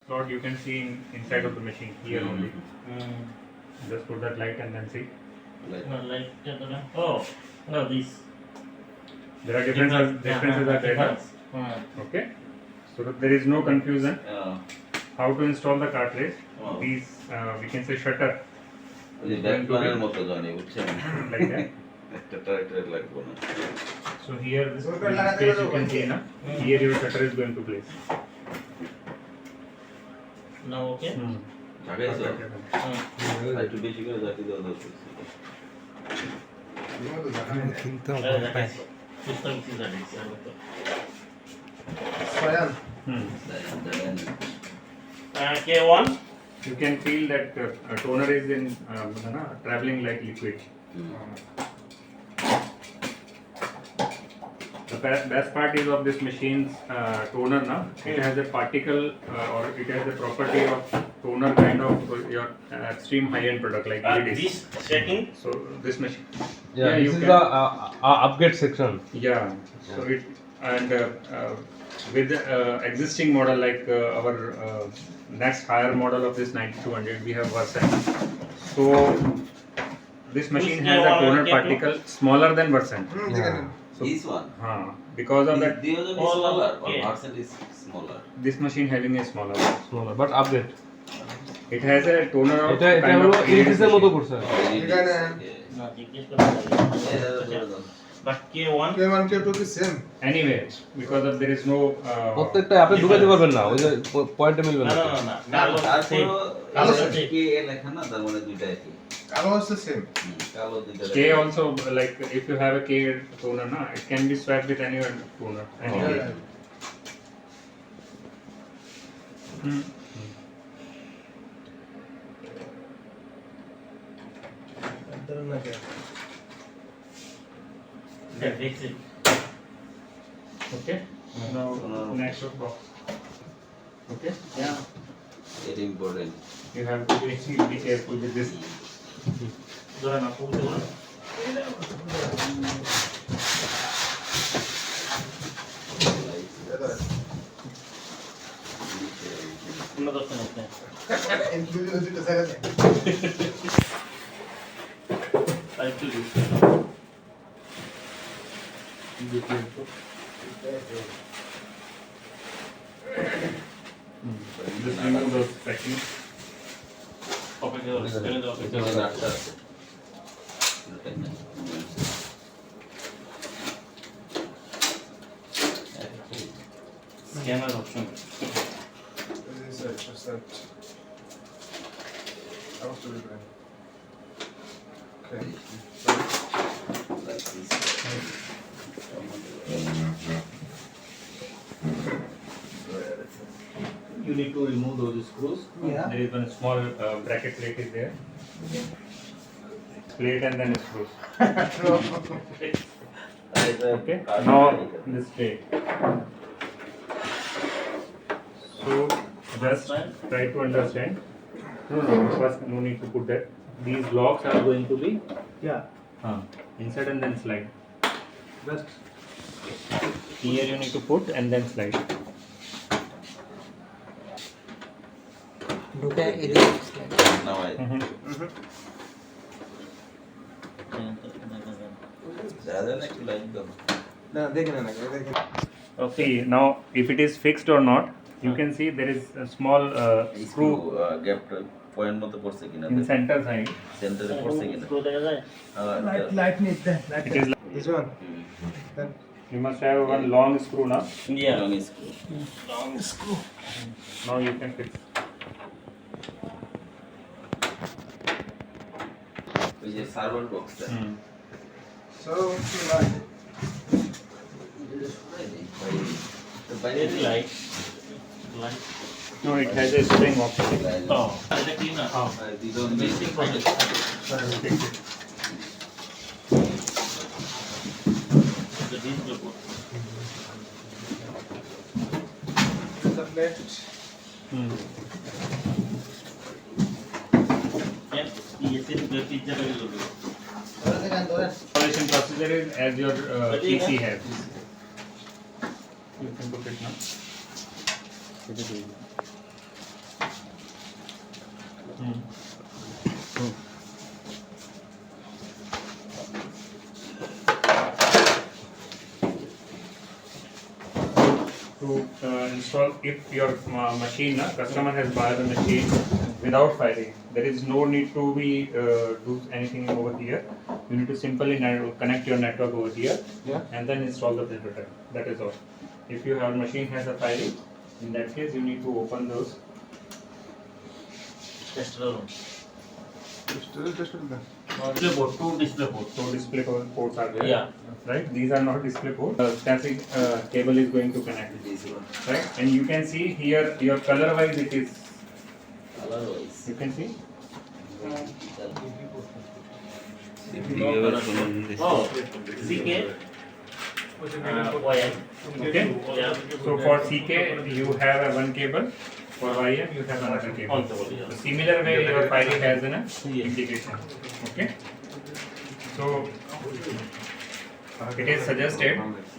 slot you can see inside of the machine here only. Just put that light and then see. Oh, no, this. There are differences are there. Okay. So that there is no confusion. How to install the cartridge? These we can say shutter. ওই back প্ল্যানের মতো জানি বুঝছেন Like that. একটা tractor লাগবে না So here this space you can see na. Here your shutter is going to place. Now okay. জায়গায় sir একটু বেশি করে জাতি দেওয়া দরকার কিন্তু K1. You can feel that toner is in traveling like liquid. The best part is of this machine's toner na. It has a particle or it has the property of toner kind of your extreme high-end product like LEDs. This setting. So this machine. yeah, you this is can- the upgrade section. Yeah. So it and with the existing model like our next higher model of this 9200 we have Versa. So this machine has a toner particle smaller than Versa. So, this one because of that the other is All smaller or okay. Marcel is smaller this machine having a smaller one. Smaller, but upgrade. It has a toner of এটা kind হলো of HS এর মতো করছে No, জিজ্ঞেস করতে But K1. anyway because of there is no প্রত্যেকটা আপনি ঢুকাইতে পারবেন না ওই যে পয়েন্টে মিলবে No, না no, no, no. না Same. তারপর same. কে লেখা না তার মানে দুইটা একই কালো দুইটা K also like if you have a K toner na it can be swapped with any other toner. Anyway. Yeah, fix it. Okay. Now next box. Okay. Yeah. এটা important You have to be careful with this. ধরে না খুলতে বলো কোনো দরকার নেই আরেকটু দিই Just remove those packings. অপেক্ষা করো স্ক্রিনে দাও এটা হলো রাস্তা আছে scanner option You need to remove those screws. Yeah. There is one small bracket plate is there. Plate and then screws. Okay. Now this plate. So just try to understand. No. First, no need to put that. These locks are going to be inside and then slide. Best. Here you need to put and then slide. ঢুকে এদিকে নামাই দাদা না একটু light দাও না দেখে না দেখে Okay. Now, if it is fixed or not, you can see there is a small screw গ্যাপটা পয়েন্ট মতো পড়ছে কিনা in center side. সেন্টারে পড়ছে কিনা স্ক্রু দেখা যায় light neat then It is. This one then You must have one long screw now. Yeah long screw long screw Now you can fix. ওই যে সার্ভার বক্সটা সো লাইট বাইরে light light No, it has a spring option. ও এটা কি না দিদন basic process Fix it. the display board the left and ESL picture will look Installation procedure is as your PC has. You can put it now. To install, if your machine, customer has bought the machine without firing, there is no need to be do anything over here. You need to simply connect your network over here, Yeah. and then install the printer type. That is all. If your machine has a firing, in that case you need to open those. Tester room. Just Display board, two display boards. So display ports are there. Yeah. Right? These are not display ports. Static cable is going to connect. Right? And you can see here your color wise it is. You can see. Oh, CK. YM. Okay. Yeah. So for CK you have a one cable. For YM you have another cable. One cable, yeah. So similar way your firing has an Yes. indication. Okay. So it is suggested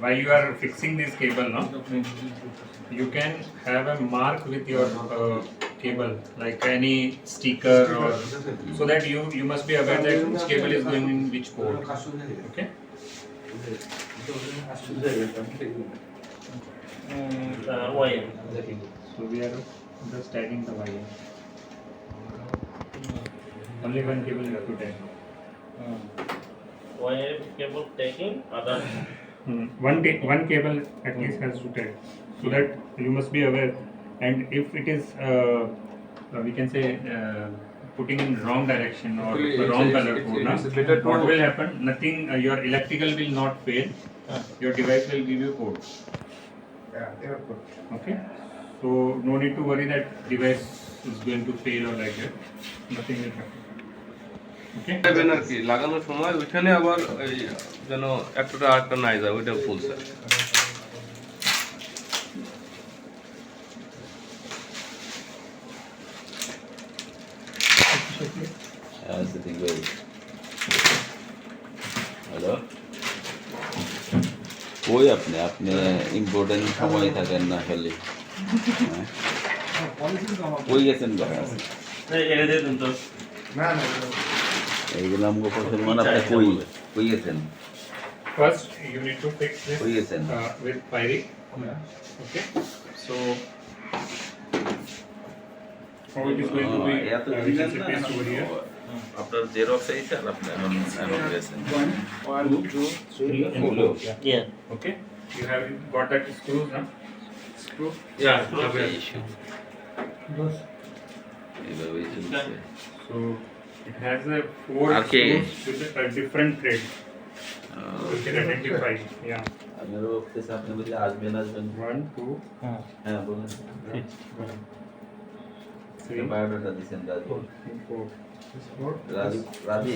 while you are fixing this cable now, you can have a mark with your cable, like any sticker or so that you must be aware that which cable is going in which port. Okay. YM. So we are just tagging the wire. Only one cable you have to tag. YM cable taking other. One cable at least has to tag, so that you must be aware. And if it is, we can say, putting in wrong direction or wrong color code, what will happen? Nothing. Your electrical will not fail. Your device will give you code. Yeah, they are good. Okay. So no need to worry that device is going to fail or like that. Nothing will happen. Okay. দেবেন আর কি লাগানোর সময় ওইখানে আবার এই যেন একটা আরেকটা নাই যায় ওইটা ফুলছে sitting well. हेलो कोई अपने अपने इम्पोर्टेंट সময় থাকেন না খালি কই গেছেন ঘরে আছে এটা দিয়ে দিন তো। না না এইগুলো আমগো মুসলমান আপনি কই গেছেন First, you need to fix this কই গেছেন with firing. Okay. So how it is going to be? এত We can say paste over here. আপনার জেরক্স এই স্যার আপনি এখন গেছেন 1 2 Three 3 and 4 four. Yeah. Okay. You have got that screws now. screw issue এইভাবে চলছে So it has a four Okay. screws with a different thread. You can identify. Yeah. আপনারও অফিসে আপনি বলে আসবেন 1, 2, হ্যাঁ বলুন 3, বায়োডাটা দিছেন রাজু 4. this 4 রাজি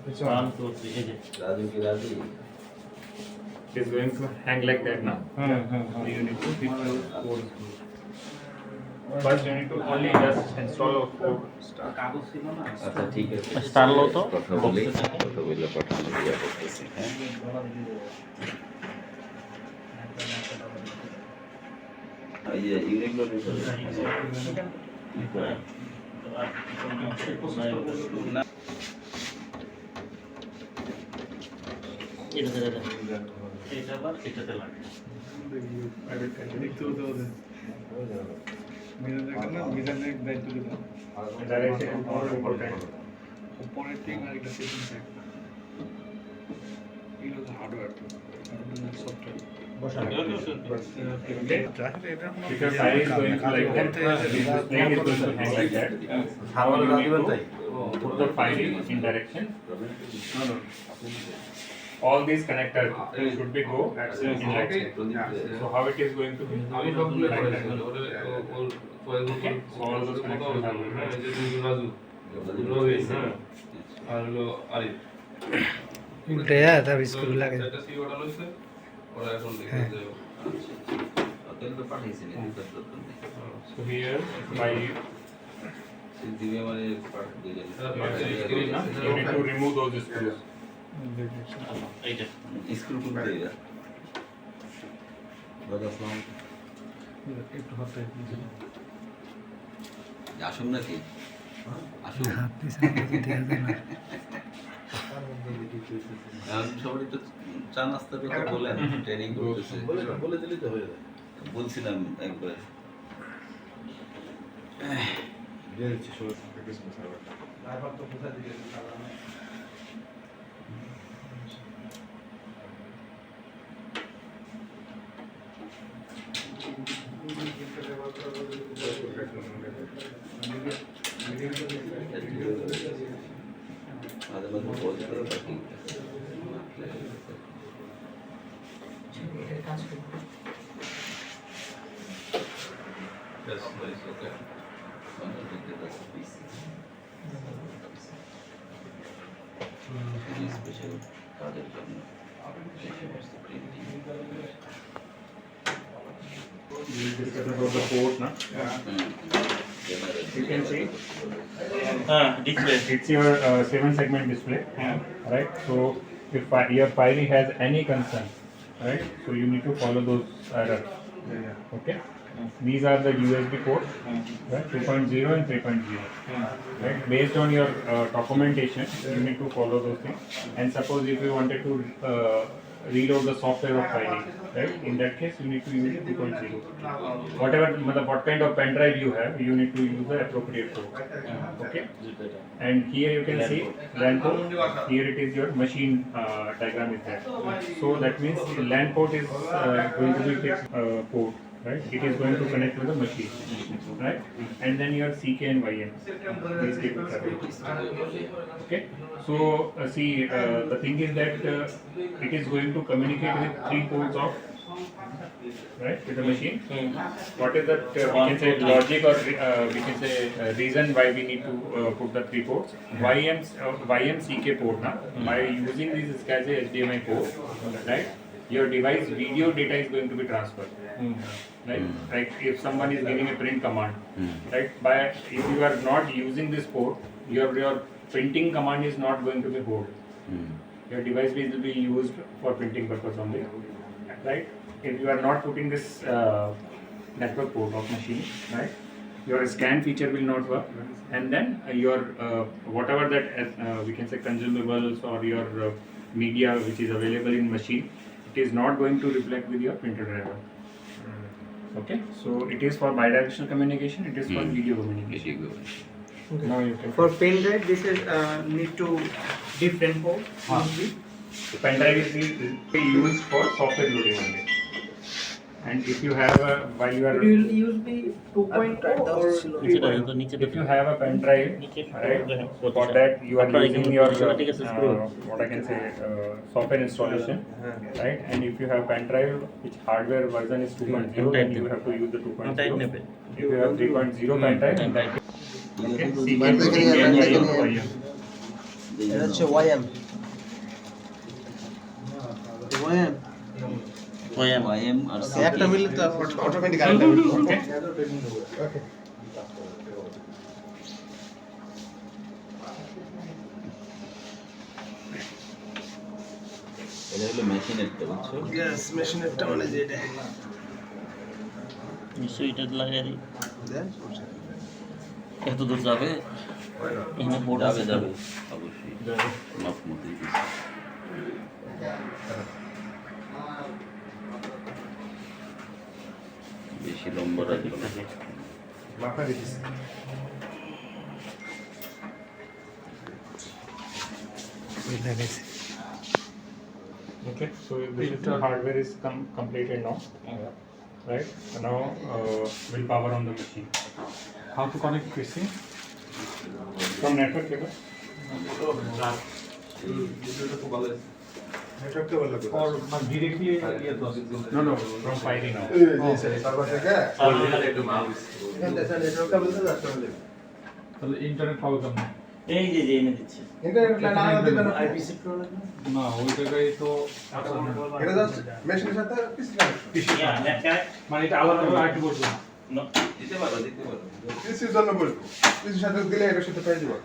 which 1 one 2 3 এই যে। রাজু কি রাজি It is going to hang like that now. So you need to fix those four screws. First, you need to only just install a four. আচ্ছা ঠিক আছে Start লো তো। কথা বলি পাঠানো দিয়া করতেছি হ্যাঁ এই যে ইরেগুলার না এটাতে দেন। এটা আবার এটাতে লাগে। I will tell you. Direction is more important. Okay. Because I is going to like that. This plane is going to hang like that. How you need to put the firing in direction. All these connectors should be go in like that. So how it is going to be like that. Okay. So all those connectors are going to আর হলো আরিফ উল্টে তার screw লাগে সেটা C order হইছে ওরা এখন দেখে যে তেল তো পাঠিয়েছেন এটা তো So here by দিবে মানে পাঠিয়ে দিলেন you need to remove those screws. এইটা। স্ক্রু কোনটা দিবে দাদা আসসালামু একটু হাতে আসুন নাকি আসুন হাত দিয়ে সামনে দিয়ে দেওয়া যায় না। এখন সবাই তো চা নাস্তার কথা বলেন ট্রেনিং করতেছে বলে দিলেই তো হয়ে যায়। বলছিলাম একবার দিয়ে দিচ্ছি সবাই প্র্যাকটিস করতে হবে। মাঝে মাঝে বলতে থাকি That's nice, okay. স্পেশাল কাজের জন্য Discuss about the port, na? You can see display it's your 7-segment display, right? So if your file has any concern, right? So you need to follow those errors. Okay. These are the USB ports, right? 2.0 and 3.0. Right? Based on your documentation, you need to follow those things. And suppose if you wanted to reload the software of filing, right? In that case, you need to use 2.0. Whatever, what kind of pen drive you have, you need to use the appropriate port. Okay. And here you can see LAN port. Here it is your machine diagram is there. So that means the LAN port is going to be fixed port. Right, it is going to connect to the machine, right? And then your CK and YM, these cables are there. Okay, so see, the thing is that it is going to communicate with 3 ports of, right, with the machine. What is that? We can say logic, or we can say reason why we need to put the 3 ports. YM CK port, na? By using this SCSI HDMI port, right? Your device video data is going to be transferred. Right? Like if someone is giving a print command, right? If you are not using this port, your printing command is not going to be heard. Your device will be used for printing purpose only, right? If you are not putting this network port of machine, right? Your scan feature will not work, and then your whatever that we can say consumables or your media which is available in machine, it is not going to reflect with your printer driver. Okay, so it is for bidirectional communication, it is for video communication. Now you can For pen drive, this is need to different port. the pen drive is used for software loading only. And if you have a while you are You will use the 2.0 or 3.0. if you have a pen drive, right, for that you are using your what I can say software installation, right? And if you have pen drive which hardware version is 2.0, then you have to use the 2.0. If you have 3.0 pen drive, then that okay, CK and YM. এটা হচ্ছে YM YM আর একটা মিলে তো automatic আরেকটা Okay. এটা হলো মেশিনেরটা বুঝছো yes মেশিনেরটা মানে যেটা নিশ্চয়ই এটা লাগিয়ে দিই দেন এত দূর যাবে এখানে বোর্ড যাবে আছে যাবে অবশ্যই মাপ মতো বেশি লম্বা রাখবো না মাথা দিছি লাগাইছে। Okay, so this is the hardware is completed now, right? So now we'll power on the machine. How to connect PC? From network cable? Network cable লাগবে No, from firing now. এই সার্ভার থেকে এখান থেকে network cable তো যাচ্ছে তাহলে internet পাবো কেমন? এই যে এনে দিচ্ছে ইন্টারনেট লাইন আলাদা দেন আইপিসি প্রো লাগবে না ওই জায়গায় তো এটা যাচ্ছে মেশিনের সাথে পিসি মানে এটা আলাদাভাবে আরেকটু বসবো দিতে পারো পিসির জন্য বলবো পিসির সাথে দিলে এটার সাথে পেয়ে যাবো